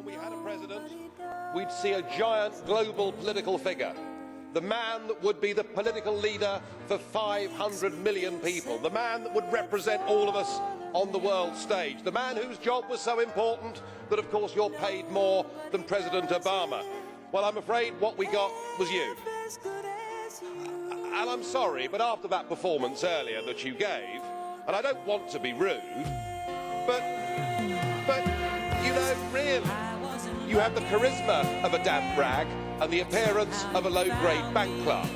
when we had a president, we'd see a giant global political figure. The man that would be the political leader for 500 million people. The man that would represent all of us on the world stage. The man whose job was so important that, of course, you're paid more than President Obama. Well, I'm afraid what we got was you. And I'm sorry, but after that performance earlier that you gave, and I don't want to be rude, but you know, really, you have the charisma of a damp rag and the appearance of a low-grade bank clerk.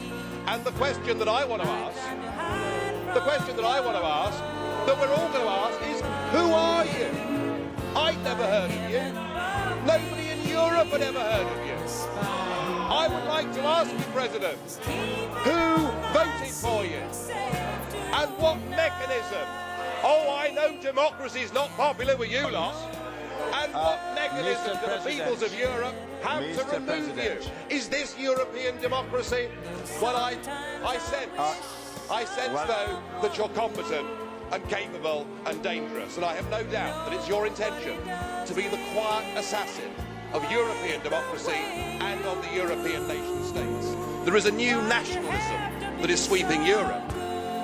And the question that I want to ask, that we're all going to ask is, who are you? I'd never heard of you. Nobody in Europe had ever heard of you. I would like to ask you, President, who voted for you? And what mechanism? Oh, I know democracy's not popular with you lot. And what mechanism do the peoples of Europe have to remove you? Is this European democracy? Well, I sense though that you're competent and capable and dangerous, and I have no doubt that it's your intention to be the quiet assassin of European democracy and of the European nation states. There is a new nationalism that is sweeping Europe.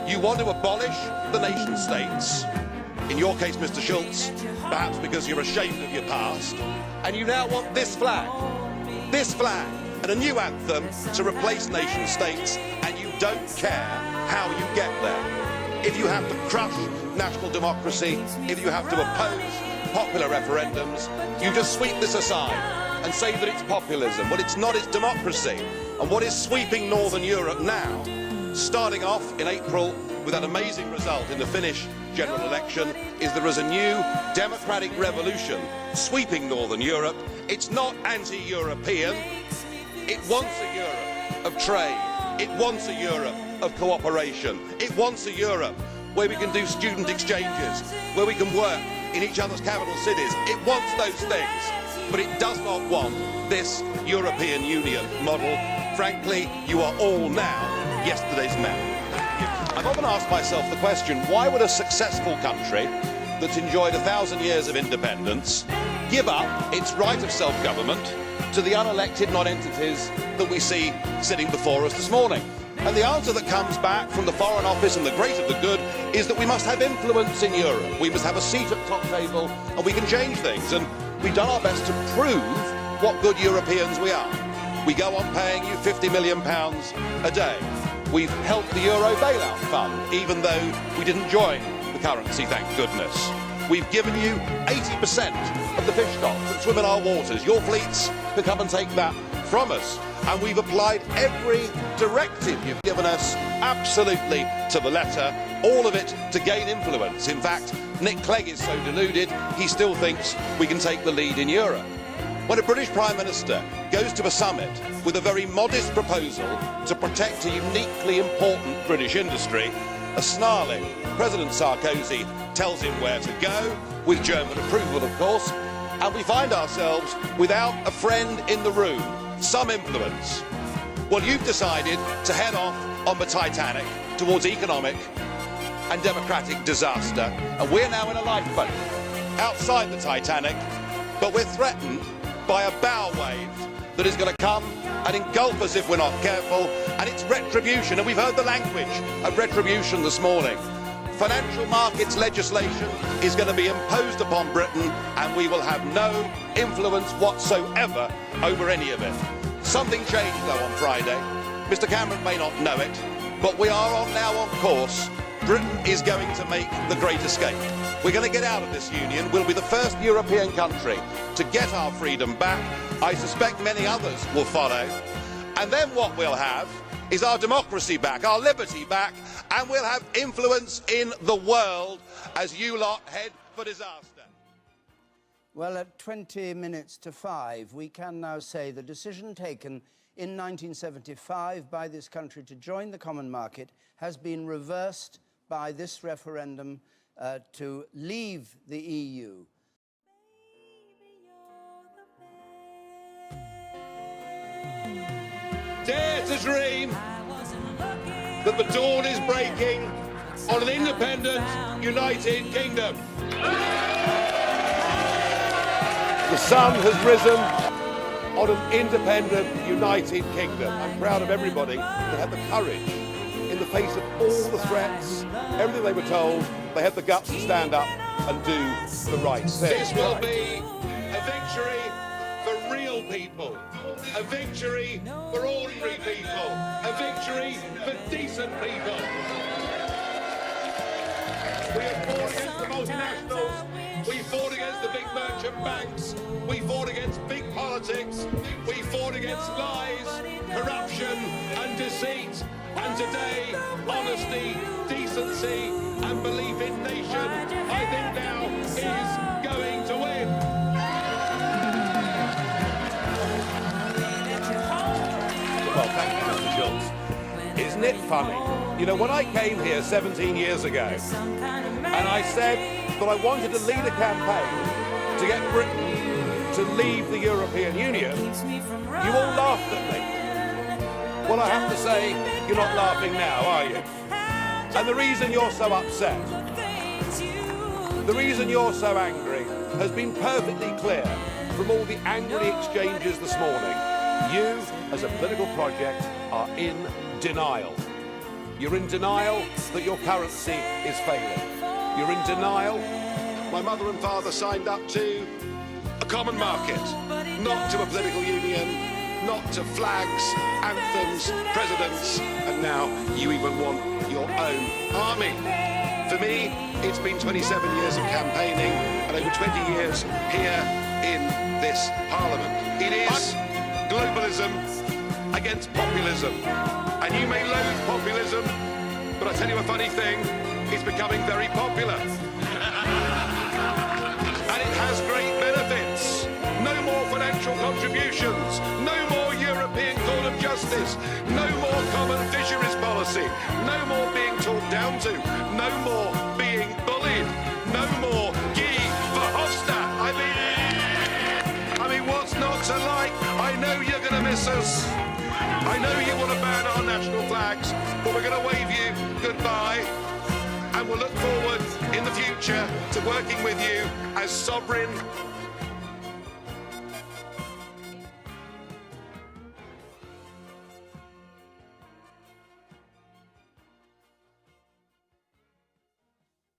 You want to abolish the nation states, in your case, Mr. Schulz, perhaps because you're ashamed of your past, and you now want this flag, and a new anthem to replace nation states, and you don't care how you get there. If you have to crush national democracy, if you have to oppose popular referendums, you just sweep this aside and say that it's populism. Well, it's not, it's democracy. And what is sweeping Northern Europe now, starting off in April with that amazing result in the Finnish general election, is there is a new democratic revolution sweeping Northern Europe. It's not anti-European. It wants a Europe of trade. It wants a Europe of cooperation. It wants a Europe where we can do student exchanges, where we can work in each other's capital cities. It wants those things, but it does not want this European Union model. Frankly, you are all now yesterday's men. I've often asked myself the question, why would a successful country that's enjoyed 1,000 years of independence give up its right of self-government to the unelected non-entities that we see sitting before us this morning? And the answer that comes back from the Foreign Office and the great of the good is that we must have influence in Europe. We must have a seat at the top table and we can change things. And we've done our best to prove what good Europeans we are. We go on paying you £50 million a day. We've helped the Euro bailout fund, even though we didn't join the currency, thank goodness. We've given you 80% of the fish stocks that swim in our waters. Your fleets can come and take that from us. And we've applied every directive you've given us absolutely to the letter, all of it to gain influence. In fact, Nick Clegg is so deluded, he still thinks we can take the lead in Europe. When a British Prime Minister goes to a summit with a very modest proposal to protect a uniquely important British industry, a snarling President Sarkozy tells him where to go, with German approval of course, and we find ourselves without a friend in the room, some influence. Well, you've decided to head off on the Titanic towards economic and democratic disaster, and we're now in a lifeboat outside the Titanic, but we're threatened by a bow wave that is going to come and engulf us if we're not careful, and it's retribution, and we've heard the language of retribution this morning. Financial markets legislation is going to be imposed upon Britain, and we will have no influence whatsoever over any of it. Something changed though on Friday. Mr Cameron may not know it, but we are now on course. Britain is going to make the great escape. We're going to get out of this union. We'll be the first European country to get our freedom back. I suspect many others will follow. And then what we'll have is our democracy back, our liberty back, and we'll have influence in the world as you lot head for disaster. Well, at 20 minutes to 5, we can now say the decision taken in 1975 by this country to join the common market has been reversed by this referendum to leave the EU. Dare to dream that the dawn is breaking on an independent, united kingdom. The sun has risen on an independent, united kingdom. I'm proud of everybody that had the courage, in the face of all the threats, everything they were told, they had the guts to stand up and do the right thing. This will be a victory for real people, a victory for ordinary people, a victory for decent people. We have fought against the multinationals, we fought against the big merchant banks, we fought against big politics, we fought against lies, corruption and deceit. And today, honesty, decency and belief in nation, I think now is going to win. Well, thank you, Mr. Schultz. Isn't it funny? You know, when I came here 17 years ago, and I said that I wanted to lead a campaign to get Britain to leave the European Union, you all laughed at me. Well, I have to say, you're not laughing now, are you? And the reason you're so upset, the reason you're so angry, has been perfectly clear from all the angry exchanges this morning. You, as a political project, are in denial. You're in denial that your currency is failing. You're in denial. My mother and father signed up to a common market, not to a political union, not to flags, anthems, presidents, and now you even want your own army. For me, it's been 27 years of campaigning and over 20 years here in this Parliament. It is globalism against populism. And you may loathe populism, but I tell you a funny thing, it's becoming very popular. And it has great benefits. No more financial contributions, no more European Court of Justice, no more common fisheries policy, no more being talked down to, no more being bullied, no more Guy Verhofstadt. I mean, what's not to like? I know you're going to miss us. I know you want to ban our national flags, but we're going to wave you goodbye. And we'll look forward in the future to working with you as sovereign